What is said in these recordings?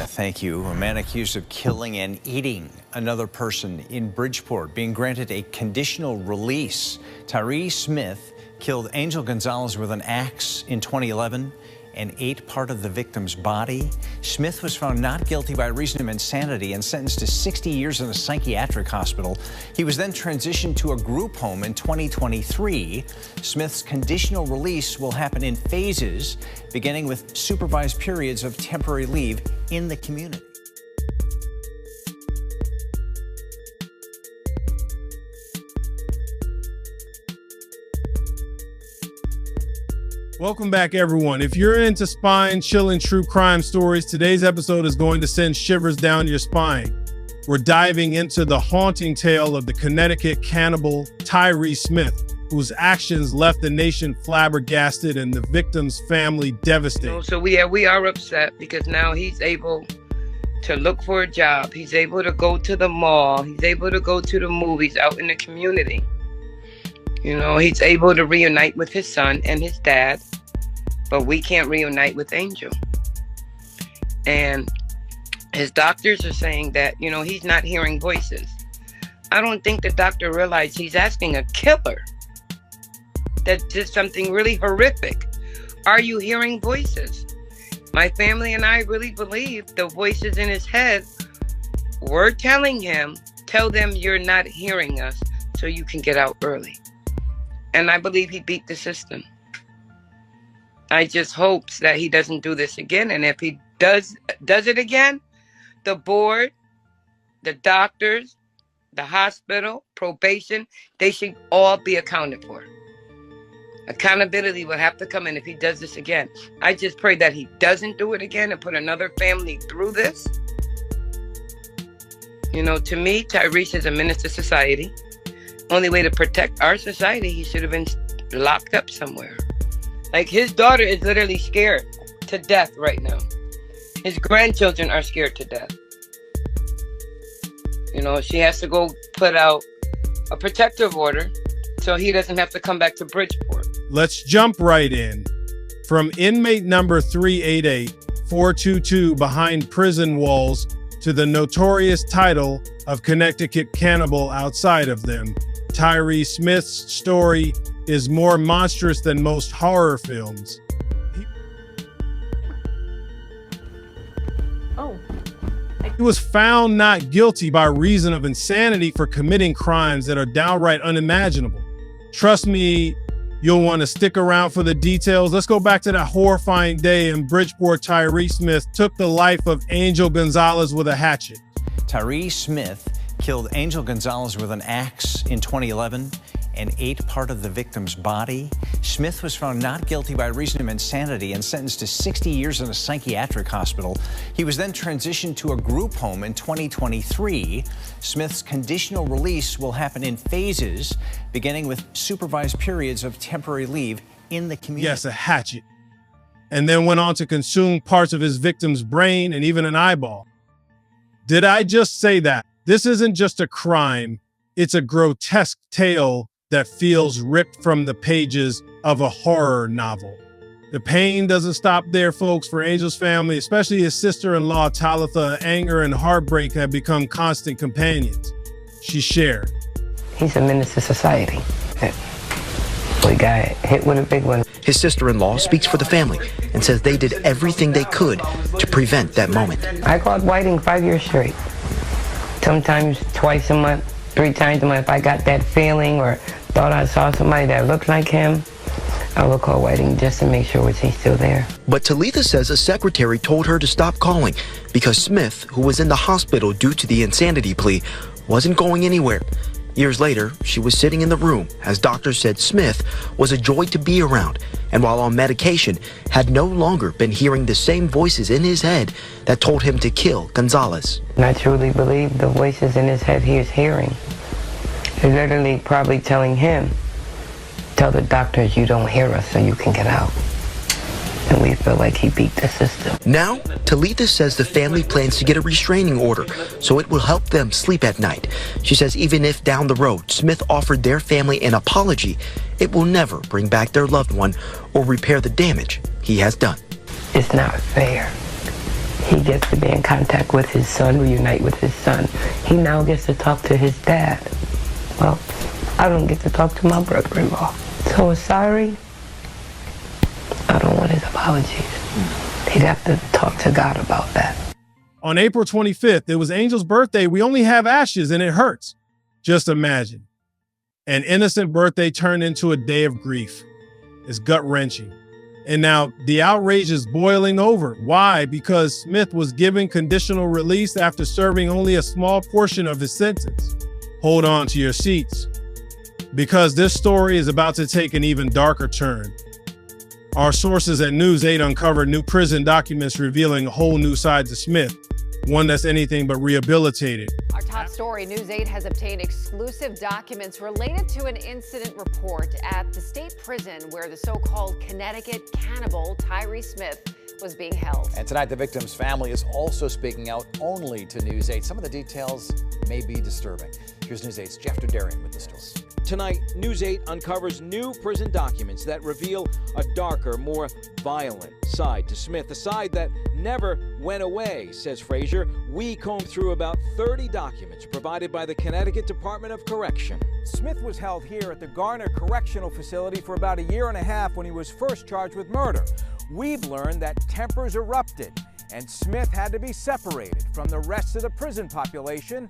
Smith, thank you. A man accused of killing and eating another person in Bridgeport being granted a conditional release. Tyree Smith killed Angel Gonzalez with an axe in 2011 and ate part of the victim's body. Smith was found not guilty by reason of insanity and sentenced to 60 years in a psychiatric hospital. He was then transitioned to a group home in 2023. Smith's conditional release will happen in phases, beginning with supervised periods of temporary leave in the community. Welcome back, everyone. If you're into spine-chilling true crime stories, today's episode is going to send shivers down your spine. We're diving into the haunting tale of the Connecticut cannibal Tyree Smith, whose actions left the nation flabbergasted and the victim's family devastated. So we are upset because now he's able to look for a job. He's able to go to the mall. He's able to go to the movies out in the community. You know, he's able to reunite with his son and his dad, but we can't reunite with Angel. And his doctors are saying that, you know, he's not hearing voices. I don't think the doctor realized he's asking a killer that did something really horrific. Are you hearing voices? My family and I really believe the voices in his head were telling him, tell them you're not hearing us so you can get out early. And I believe he beat the system. I just hope that he doesn't do this again. And if he does it again, the board, the doctors, the hospital, probation, they should all be accounted for. Accountability will have to come in if he does this again. I just pray that he doesn't do it again and put another family through this. You know, to me, Tyrese is a menace to society. Only way to protect our society, he should have been locked up somewhere. Like, his daughter is literally scared to death right now. His grandchildren are scared to death. You know, she has to go put out a protective order so he doesn't have to come back to Bridgeport. Let's jump right in. From inmate number 388-422 behind prison walls to the notorious title of Connecticut cannibal outside of them, Tyree Smith's story is more monstrous than most horror films. He was found not guilty by reason of insanity for committing crimes that are downright unimaginable. Trust me, you'll want to stick around for the details. Let's go back to that horrifying day in Bridgeport. Tyree Smith took the life of Angel Gonzalez with a hatchet. Tyree Smith killed Angel Gonzalez with an axe in 2011 and ate part of the victim's body. Smith was found not guilty by reason of insanity and sentenced to 60 years in a psychiatric hospital. He was then transitioned to a group home in 2023. Smith's conditional release will happen in phases, beginning with supervised periods of temporary leave in the community. Yes, a hatchet. And then went on to consume parts of his victim's brain and even an eyeball. Did I just say that? This isn't just a crime. It's a grotesque tale that feels ripped from the pages of a horror novel. The pain doesn't stop there, folks. For Angel's family, especially his sister-in-law, Talitha, anger and heartbreak have become constant companions. She shared. He's a menace to society. We got hit with a big one. His sister-in-law speaks for the family and says they did everything they could to prevent that moment. I called Whiting 5 years straight. Sometimes twice a month, 3 times a month. If I got that feeling or thought I saw somebody that looked like him, I would call Whiting just to make sure was he still there. But Talitha says a secretary told her to stop calling because Smith, who was in the hospital due to the insanity plea, wasn't going anywhere. Years later, she was sitting in the room as doctors said Smith was a joy to be around, and while on medication, had no longer been hearing the same voices in his head that told him to kill Gonzalez. And I truly believe the voices in his head he is hearing. They're literally probably telling him, tell the doctors you don't hear us so you can get out. And we feel like he beat the system. Now, Talitha says the family plans to get a restraining order so it will help them sleep at night. She says even if down the road Smith offered their family an apology, it will never bring back their loved one or repair the damage he has done. It's not fair. he gets to be in contact with his son, reunite with his son. He now gets to talk to his dad. Well, I don't get to talk to my brother-in-law. So with Tyree, I don't want his apologies. He'd have to talk to God about that. On April 25th, it was Angel's birthday. We only have ashes and it hurts. Just imagine. An innocent birthday turned into a day of grief. It's gut-wrenching. And now the outrage is boiling over. Why? Because Smith was given conditional release after serving only a small portion of his sentence. Hold on to your seats, because this story is about to take an even darker turn. Our sources at News 8 uncovered new prison documents revealing a whole new side to Smith, one that's anything but rehabilitated. Our top story, News 8 has obtained exclusive documents related to an incident report at the state prison where the so-called Connecticut cannibal Tyree Smith was being held. And tonight, the victim's family is also speaking out only to News 8. Some of the details may be disturbing. Here's News 8's Jeff Derderian with the story. Tonight, News 8 uncovers new prison documents that reveal a darker, more violent side to Smith, a side that never went away, says Frazier. We combed through about 30 documents provided by the Connecticut Department of Correction. Smith was held here at the Garner Correctional Facility for about a year and a half when he was first charged with murder. We've learned that tempers erupted and Smith had to be separated from the rest of the prison population.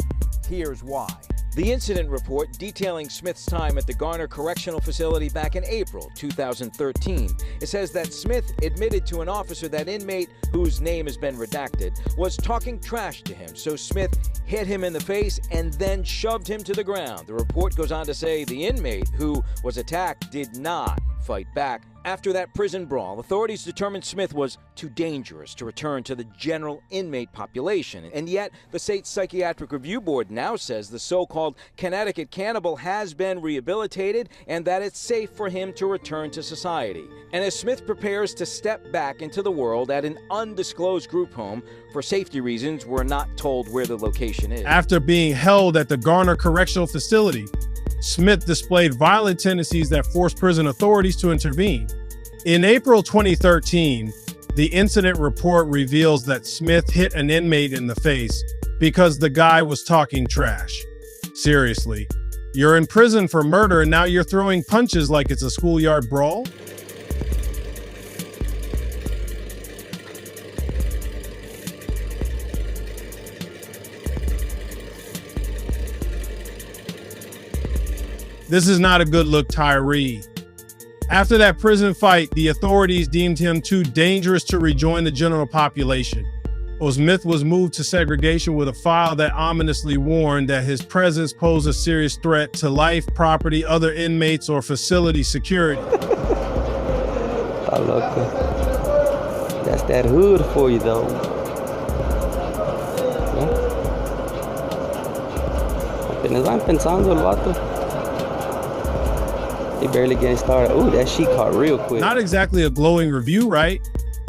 Here's why. The incident report detailing Smith's time at the Garner Correctional Facility back in April 2013. It says that Smith admitted to an officer that inmate, whose name has been redacted, was talking trash to him. So Smith hit him in the face and then shoved him to the ground. The report goes on to say the inmate who was attacked did not fight back. After that prison brawl, authorities determined Smith was too dangerous to return to the general inmate population. And yet, the State Psychiatric Review Board now says the so-called Connecticut cannibal has been rehabilitated and that it's safe for him to return to society. And as Smith prepares to step back into the world at an undisclosed group home, for safety reasons, we're not told where the location is. After being held at the Garner Correctional Facility, Smith displayed violent tendencies that forced prison authorities to intervene. In April 2013, the incident report reveals that Smith hit an inmate in the face because the guy was talking trash. Seriously, you're in prison for murder and now you're throwing punches like it's a schoolyard brawl? This is not a good look, Tyree. After that prison fight, the authorities deemed him too dangerous to rejoin the general population. Smith was moved to segregation with a file that ominously warned that his presence posed a serious threat to life, property, other inmates, or facility security. That's that hood for you, though. Apenas van pensando el vato. He barely getting started. Ooh, that sheet caught real quick. Not exactly a glowing review, right?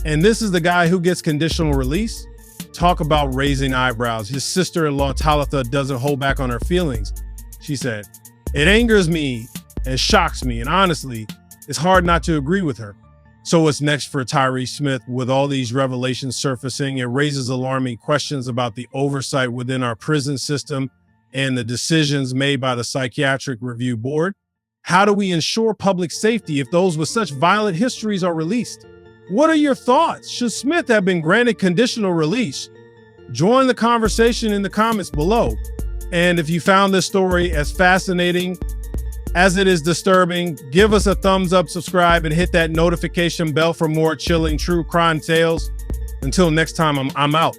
And this is the guy who gets conditional release? Talk about raising eyebrows. His sister-in-law, Talitha, doesn't hold back on her feelings. She said, "It angers me and shocks me, and honestly, it's hard not to agree with her." So what's next for Tyree Smith? With all these revelations surfacing, it raises alarming questions about the oversight within our prison system and the decisions made by the Psychiatric Review Board. How do we ensure public safety if those with such violent histories are released? What are your thoughts? Should Smith have been granted conditional release? Join the conversation in the comments below. And if you found this story as fascinating as it is disturbing, give us a thumbs up, subscribe, and hit that notification bell for more chilling true crime tales. Until next time, I'm out.